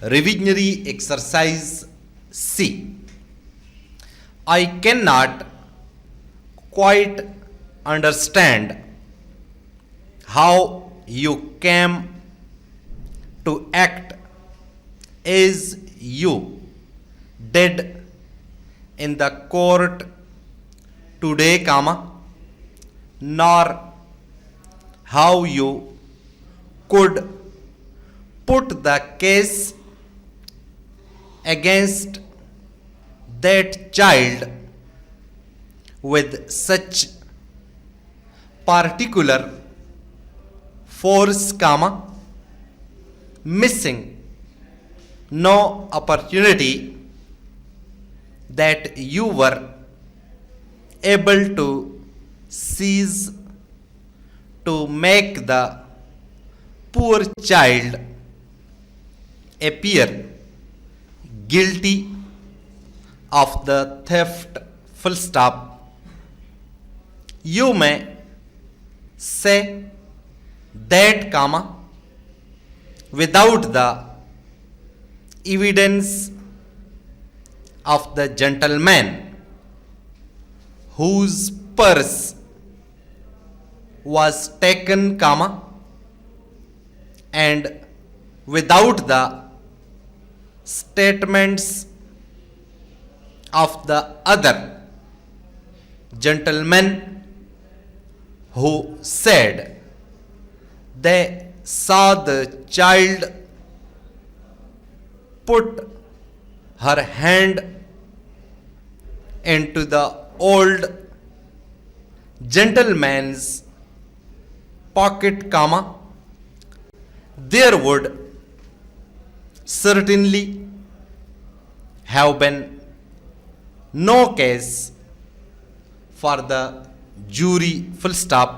Revisionary exercise C. I cannot quite understand how you came to act as you did in the court today, nor how you could put the case against that child with such particular force, missing no opportunity that you were able to seize to make the poor child appear guilty of the theft, full stop. You may say that, without the evidence of the gentleman whose purse was taken, and without the statements of the other gentlemen who said they saw the child put her hand into the old gentleman's pocket, there would certainly have been no case for the jury, full stop.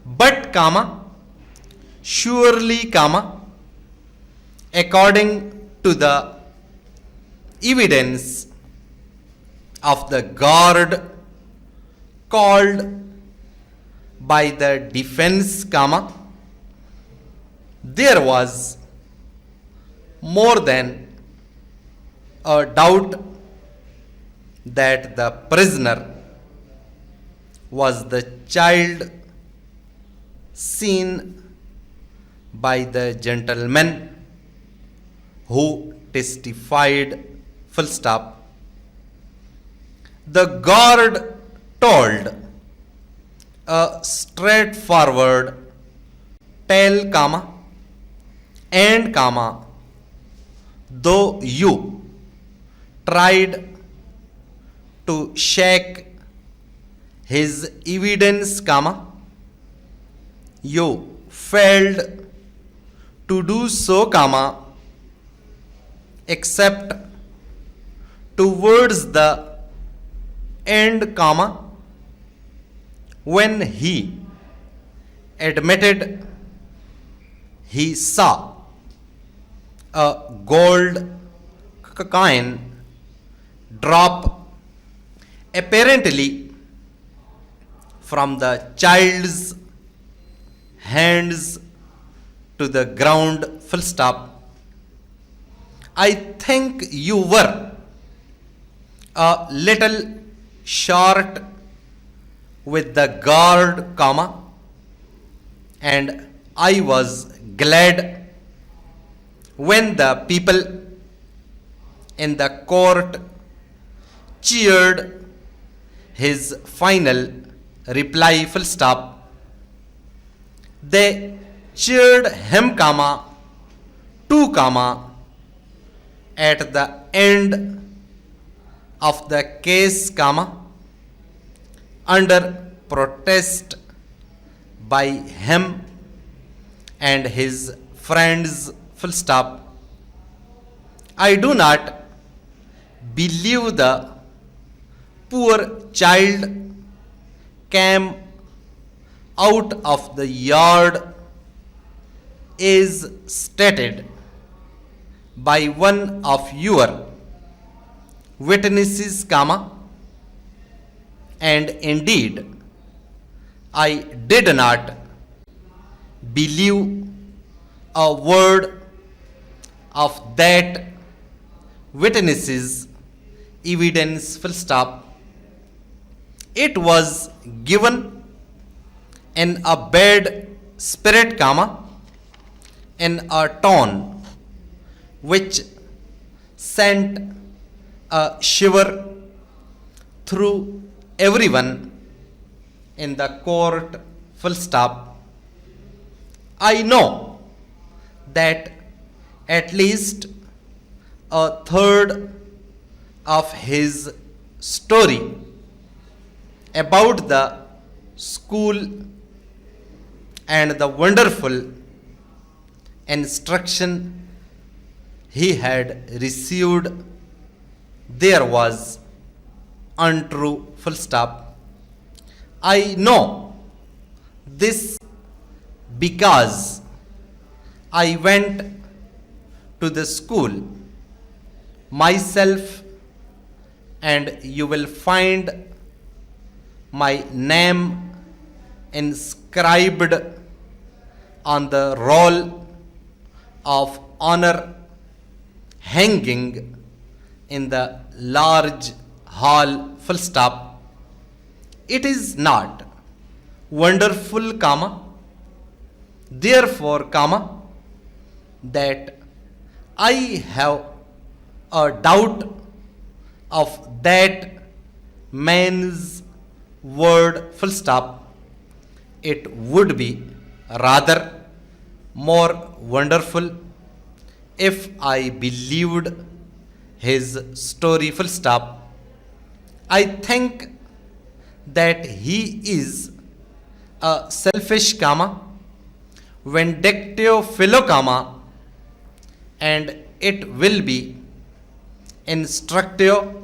But, surely, according to the evidence of the guard called by the defense, there was more than a doubt that the prisoner was the child seen by the gentleman who testified, full stop. The guard told a straightforward tale, and, though you tried to shake his evidence, you failed to do so, except towards the end, when he admitted he saw a gold coin drop apparently from the child's hands to the ground, full stop. I think you were a little short with the guard, and I was glad when the people in the court cheered his final reply, full stop. They cheered him, too, at the end of the case, under protest by him and his friends, full stop. I do not believe the poor child came out of the yard is stated by one of your witnesses, And indeed, I did not believe a word of that witnesses evidence full stop. It was given in a bad spirit, comma, in a tone which sent a shiver through everyone in the court, full stop. I know that at least a third of his story about the school and the wonderful instruction he had received there was untrue, full stop. I know this because I went to the school myself, and you will find my name inscribed on the roll of honor hanging in the large hall, full stop. It is not wonderful, comma, therefore, comma, that I have a doubt of that man's word, full stop. It would be rather more wonderful if I believed his story, full stop. I think that he is a selfish, comma, vindictive fellow, comma, and it will be instructive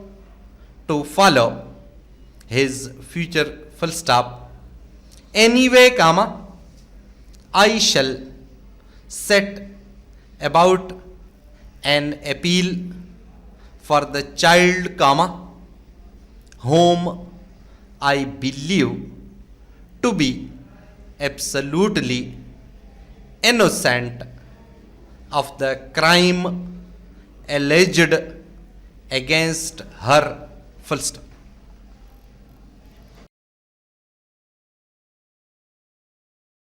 to follow his future, full stop. Anyway, comma, I shall set about an appeal for the child, comma, whom I believe to be absolutely innocent of the crime alleged against her, full stop.